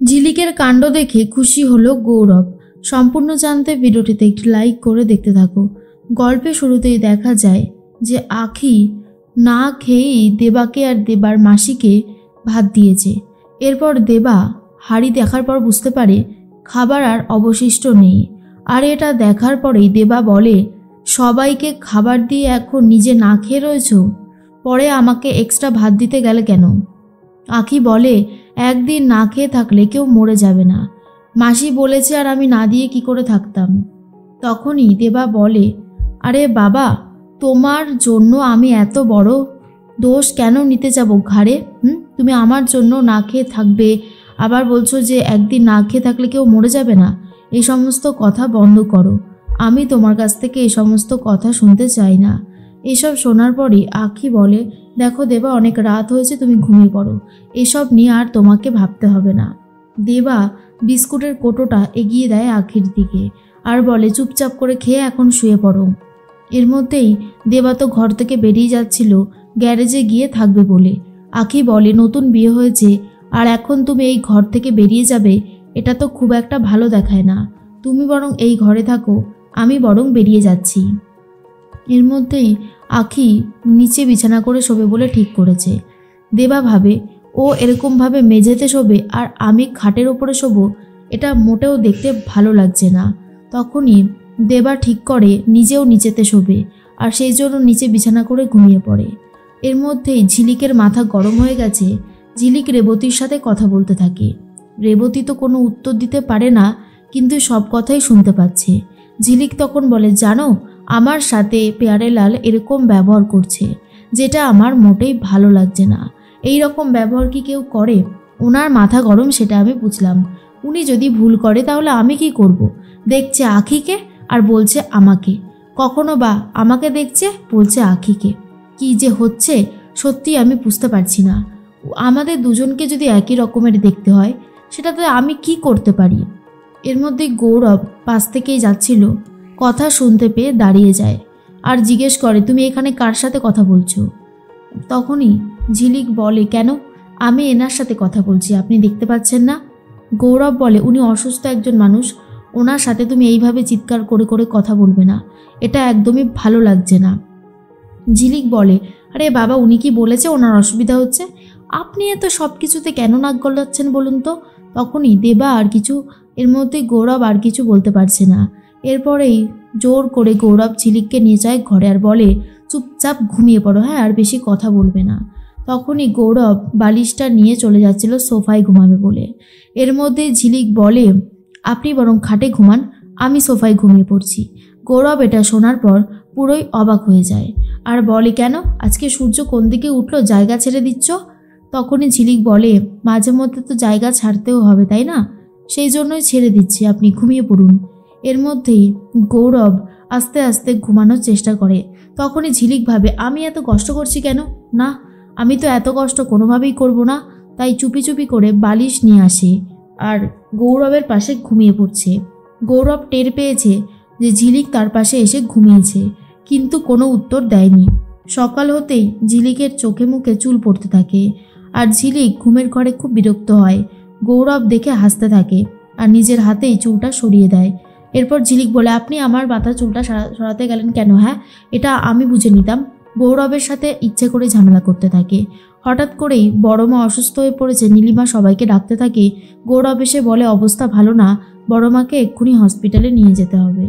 ঝিলিকের কাণ্ড দেখে খুশি হলো গৌরব। সম্পূর্ণ জানতে ভিডিওটিতে একটি লাইক করে দেখতে থাকো। গল্পে শুরুতেই দেখা যায় যে আখি না খেয়েই দেবাকে আর দেবার মাসিকে ভাত দিয়েছে। এরপর দেবা হাঁড়ি দেখার পর বুঝতে পারে খাবার আর অবশিষ্ট নেই। আর এটা দেখার পরেই দেবা বলে, সবাইকে খাবার দিয়ে এখন নিজে না খেয়ে রয়েছ, পরে আমাকে এক্সট্রা ভাত দিতে গেলে কেন? আখি বলে, একদিন না খেয়ে থাকলে কেউ মরে যাবে না, মাসি বলেছে, আর আমি না দিয়ে কি করে থাকতাম? তখনই দেবা বলে, আরে বাবা, তোমার জন্য আমি এত বড় দোষ কেন নিতে যাব ঘাড়ে? তুমি আমার জন্য না খেয়ে থাকবে, আবার বলছো যে একদিন না খেয়ে থাকলে কেউ মরে যাবে না। এই সমস্ত কথা বন্ধ করো, আমি তোমার কাছ থেকে এই সমস্ত কথা শুনতে চাই না। এসব শোনার পরই আখি বলে, দেখো দেবা, অনেক রাত হয়েছে, তুমি ঘুমিয়ে পড়ো, এসব নিয়ে আর তোমাকে ভাবতে হবে না। দেবা বিস্কুটের কোটোটা এগিয়ে দেয় আখির দিকে আর বলে, চুপচাপ করে খেয়ে এখন শুয়ে পড়ো। এর মধ্যেই দেবা তো ঘর থেকে বেরিয়ে যাচ্ছিল গ্যারেজে গিয়ে থাকবে বলে। আখি বলে, নতুন বিয়ে হয়েছে আর এখন তুমি এই ঘর থেকে বেরিয়ে যাবে, এটা তো খুব একটা ভালো দেখায় না। তুমি বরং এই ঘরে থাকো, আমি বরং বেরিয়ে যাচ্ছি। এর মধ্যেই আখি নিচে বিছানা করে শোবে বলে ঠিক করেছে। দেবা ভাবে, ও এরকমভাবে মেঝেতে শোবে আর আমি খাটের ওপরে শোবো, এটা মোটেও দেখতে ভালো লাগছে না। তখনই দেবা ঠিক করে নিজেও নিচেতে শোবে আর সেই জন্য নিচে বিছানা করে ঘুমিয়ে পড়ে। এর মধ্যেই ঝিলিকের মাথা গরম হয়ে গেছে। ঝিলিক রেবতীর সাথে কথা বলতে থাকে। রেবতী তো কোনো উত্তর দিতে পারে না, কিন্তু সব কথাই শুনতে পাচ্ছে। ঝিলিক তখন বলে, জানো, আমার সাথে পেয়ারেলাল এরকম ব্যবহার করছে, যেটা আমার মোটেই ভালো লাগছে না। এই রকম ব্যবহার কি কেউ করে? ওনার মাথা গরম, সেটা আমি বুঝলাম। উনি যদি ভুল করে তাহলে আমি কি করব? দেখছে আখিকে আর বলছে আমাকে, কখনো বা আমাকে দেখছে বলছে আখিকে। কি যে হচ্ছে সত্যি আমি বুঝতে পারছি না। আমাদের দুজনকে যদি একই রকমের দেখতে হয়, সেটাতে আমি কি করতে পারি? এর মধ্যে গৌরব পাশ থেকেই যাচ্ছিল, কথা শুনতে পেয়ে দাঁড়িয়ে যায় আর জিজ্ঞেস করে, তুমি এখানে কার সাথে কথা বলছো? তখনই ঝিলিক বলে, কেন, আমি এনার সাথে কথা বলছি, আপনি দেখতে পাচ্ছেন না? গৌরব বলে, উনি অসুস্থ একজন মানুষ, ওনার সাথে তুমি এইভাবে চিৎকার করে করে কথা বলবে না, এটা একদমই ভালো লাগছে না। ঝিলিক বলে, আরে বাবা, উনি কি বলেছে ওনার অসুবিধা হচ্ছে? আপনি এত সব কিছুতে কেন নাক গলাচ্ছেন বলুন তো? তখনই দেবা আর কিছু, এর মধ্যে গৌরব আর কিছু বলতে পারছে না। এরপরেই জোর করে গৌরব ঝিলিককে নিয়ে যায় ঘরে আর বলে, চুপচাপ ঘুমিয়ে পড়ো, হ্যাঁ, আর বেশি কথা বলবে না। তখনই গৌরব বালিশটা নিয়ে চলে যাচ্ছিল সোফায় ঘুমাবে বলে। এর মধ্যে ঝিলিক বলে, আপনি বরং খাটে ঘুমান, আমি সোফায় ঘুমিয়ে পড়ছি। গৌরব এটা শোনার পর পুরোই অবাক হয়ে যায় আর বলে, কেন, আজকে সূর্য কোন দিকে উঠলো, জায়গা ছেড়ে দিচ্ছ? তখনই ঝিলিক বলে, মাঝে মধ্যে তো জায়গা ছাড়তেও হবে, তাই না? সেই জন্যই ছেড়ে দিচ্ছি, আপনি ঘুমিয়ে পড়ুন। এর মধ্যেই গৌরব আস্তে আস্তে ঘুমানোর চেষ্টা করে। তখনই ঝিলিক ভাবে, আমি এত কষ্ট করছি কেন? না, আমি তো এত কষ্ট কোনোভাবেই করব না। তাই চুপি চুপি করে বালিশ নিয়ে আসে আর গৌরবের পাশে ঘুমিয়ে পড়ছে। গৌরব টের পেয়েছে যে ঝিলিক তার পাশে এসে ঘুমিয়েছে, কিন্তু কোনো উত্তর দেয়নি। সকাল হতেই ঝিলিকের চোখে মুখে চুল পড়তে থাকে আর ঝিলিক ঘুমের ঘরে খুব বিরক্ত হয়। গৌরব দেখে হাসতে থাকে আর নিজের হাতেই চুলটা সরিয়ে দেয়। এরপর ঝিলিক বলে, আপনি আমার মাথার চুলটা সরাতে গেলেন কেন? হ্যাঁ, এটা আমি বুঝে নিতাম। গৌরবের সাথে ইচ্ছে করে ঝামেলা করতে থাকে। হঠাৎ করেই বড় মা অসুস্থ হয়ে পড়েছে, নীলিমা সবাইকে ডাকতে থাকে। গৌরব এসে বলে, অবস্থা ভালো না, বড় মাকে এক্ষুনি হসপিটালে নিয়ে যেতে হবে।